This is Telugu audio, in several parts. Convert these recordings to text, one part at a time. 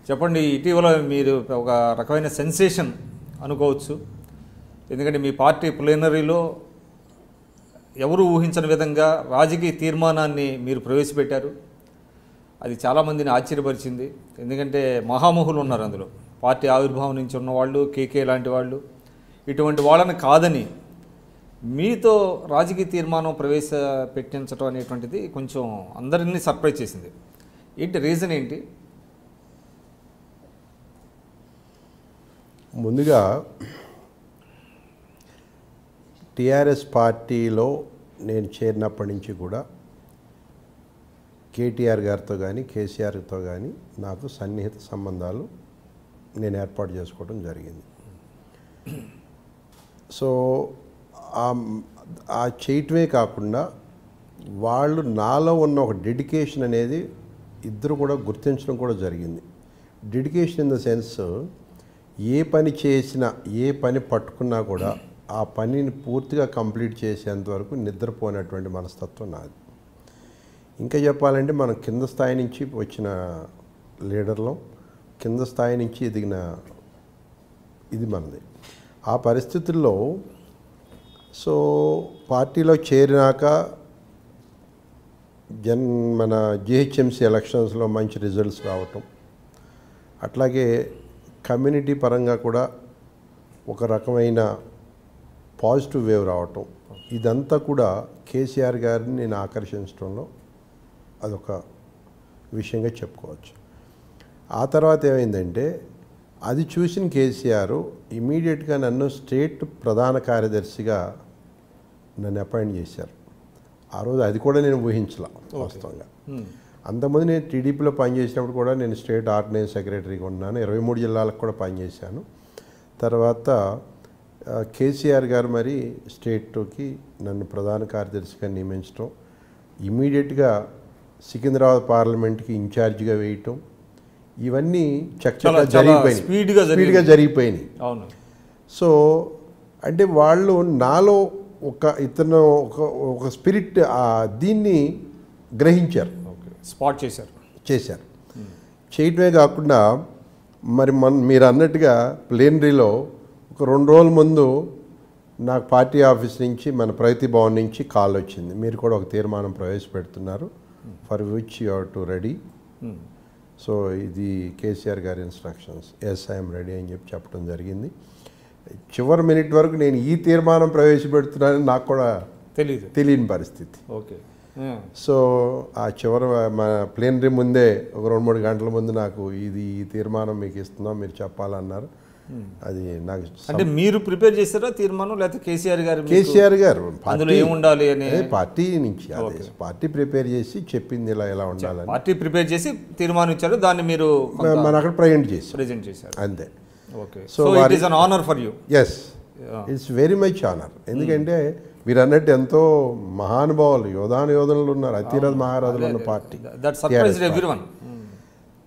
చెప్పండి, ఇటీవల మీరు ఒక రకమైన సెన్సేషన్ అనుకోవచ్చు. ఎందుకంటే మీ పార్టీ ప్లీనరీలో ఎవరు ఊహించని విధంగా రాజకీయ తీర్మానాన్ని మీరు ప్రవేశపెట్టారు. అది చాలామందిని ఆశ్చర్యపరిచింది. ఎందుకంటే మహామహులు ఉన్నారు అందులో, పార్టీ ఆవిర్భావం నుంచి ఉన్నవాళ్ళు, కేకే లాంటి వాళ్ళు. ఇటువంటి వాళ్ళని కాదని మీతో రాజకీయ తీర్మానం ప్రవేశపెట్టించడం అనేటువంటిది కొంచెం అందరినీ సర్ప్రైజ్ చేసింది. ఏంటి రీజన్ ఏంటి? ముందుగా టీఆర్ఎస్ పార్టీలో నేను చేరినప్పటి నుంచి కూడా కేటీఆర్ గారితో కానీ కేసీఆర్తో కానీ నాకు సన్నిహిత సంబంధాలు నేను ఏర్పాటు చేసుకోవడం జరిగింది. సో ఆ చేయటమే కాకుండా వాళ్ళు నాలో ఉన్న ఒక డెడికేషన్ అనేది ఇద్దరు కూడా గుర్తించడం కూడా జరిగింది. డెడికేషన్ ఇన్ ద సెన్స్, ఏ పని చేసినా ఏ పని పట్టుకున్నా కూడా ఆ పనిని పూర్తిగా కంప్లీట్ చేసేంత వరకు నిద్రపోయినటువంటి మనస్తత్వం నాది. ఇంకా చెప్పాలంటే మనం కింద స్థాయి నుంచి వచ్చిన లీడర్లం, కింద స్థాయి నుంచి ఎదిగిన ఇది మనది. ఆ పరిస్థితుల్లో సో పార్టీలో చేరినాక మన జిహెచ్ఎంసీ ఎలక్షన్స్లో మంచి రిజల్ట్స్ రావటం, అట్లాగే కమ్యూనిటీ పరంగా కూడా ఒక రకమైన పాజిటివ్ వేవ్ రావటం, ఇదంతా కూడా కేసీఆర్ గారిని నేను ఆకర్షించడంలో అదొక విషయంగా చెప్పుకోవచ్చు. ఆ తర్వాత ఏమైందంటే, అది చూసిన కేసీఆర్ ఇమీడియట్గా నన్ను స్టేట్ ప్రధాన కార్యదర్శిగా నన్ను అపాయింట్ చేశారు. ఆ రోజు అది కూడా నేను ఊహించలా వాస్తవంగా. అంతకుముందు నేను టీడీపీలో పనిచేసినప్పుడు కూడా నేను స్టేట్ ఆర్గనైజ్ సెక్రటరీగా ఉన్నాను, 23 జిల్లాలకు కూడా పనిచేశాను. తర్వాత కేసీఆర్ గారు మరి స్టేట్కి నన్ను ప్రధాన కార్యదర్శిగా నియమించడం, ఇమీడియట్గా సికింద్రాబాద్ పార్లమెంట్కి ఇన్ఛార్జిగా వేయటం, ఇవన్నీ చక్కగా జరిగిపోయినాయి, స్పీడ్గా జరిగిపోయినాయి. అవును. సో అంటే వాళ్ళు నాలో ఇతను ఒక స్పిరిట్ దీన్ని గ్రహించారు, స్పాట్ చేశారు. చేయటమే కాకుండా మరి మీరు అన్నట్టుగా ప్లేనరీలో ఒక 2 రోజుల ముందు నాకు పార్టీ ఆఫీస్ నుంచి మన ప్రగతి భవన్ నుంచి కాల్ వచ్చింది, మీరు కూడా ఒక తీర్మానం ప్రవేశపెడుతున్నారు, for which you are to ready. So ఇది కేసీఆర్ గారి ఇన్స్ట్రక్షన్స్, ఎస్ ఐఎమ్ రెడీ అని చెప్పడం జరిగింది. చివరి మినిట్ వరకు నేను ఈ తీర్మానం ప్రవేశపెడుతున్నానని నాకు కూడా తెలియని పరిస్థితి. ఓకే. సో ఆ చివరి మన ప్లేనరీ ముందే ఒక 2-3 గంటల ముందు నాకు ఈ తీర్మానం మీకు ఇస్తున్నాం, మీరు చెప్పాలన్నారు. అది నాకు అంటే మీరు ప్రిపేర్ చేస్తారా తీర్మానం, లేకపోతే కేసీఆర్ గారు అందులో ఏముండాలి అని పార్టీ నుంచి పార్టీ ప్రిపేర్ చేసి చెప్పింది ఇలా ఉండాలని పార్టీ ప్రిపేర్ చేసి తీర్మానం ఇచ్చారు, దాన్ని మీరు మన అక్కడ ప్రజెంట్ చేశారు అంతే. Okay. So it is an honour for you. Yes, it's very much honour. ఎందుకంటే మీరు అన్నట్టు ఎంతో మహానుభావులు యోధనులు ఉన్నారు, అతిరథ మహారాజులు ఉన్న పార్టీ.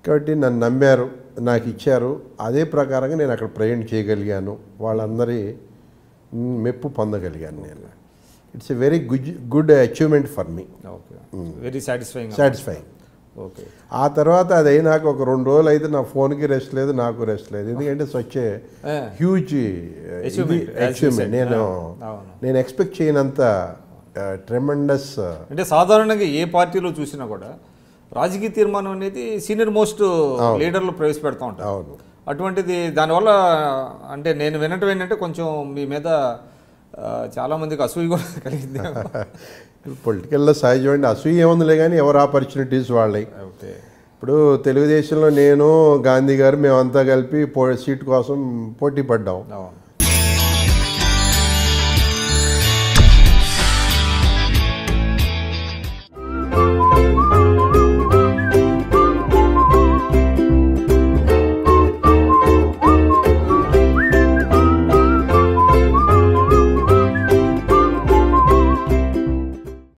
కాబట్టి నన్ను నమ్మారు, నాకు ఇచ్చారు. అదే ప్రకారంగా నేను అక్కడ ప్రజెంట్ చేయగలిగాను, వాళ్ళందరి మెప్పు పొందగలిగాను నేను. It's a very good achievement for me. Very satisfying. Okay. ఆ తర్వాత అది అయినాక ఒక 2 రోజులు అయితే నా ఫోన్కి రెస్ట్ లేదు, నాకు రెస్ట్ లేదు. ఎందుకంటే వచ్చే హ్యూజ్ అచీవ్మెంట్, నేను ఎక్స్పెక్ట్ చేయనంత ట్రెమెండస్. అంటే సాధారణంగా ఏ పార్టీలో చూసినా కూడా రాజకీయ తీర్మానం అనేది సీనియర్ మోస్ట్ లీడర్లు ప్రవేశపెడతా ఉంటారు. అవును. అటువంటిది దానివల్ల అంటే నేను వినటం ఏంటంటే కొంచెం మీ మీద చాలామందికి అసూయ కూడా కలిగింది. పొలిటికల్లో సహజమండి, అసూయ ఏముందిలే కానీ ఎవరు ఆపర్చునిటీస్ వాళ్ళవి. ఇప్పుడు తెలుగుదేశంలో నేను గాంధీ గారు మేమంతా కలిపి సీట్ కోసం పోటీ పడ్డాం.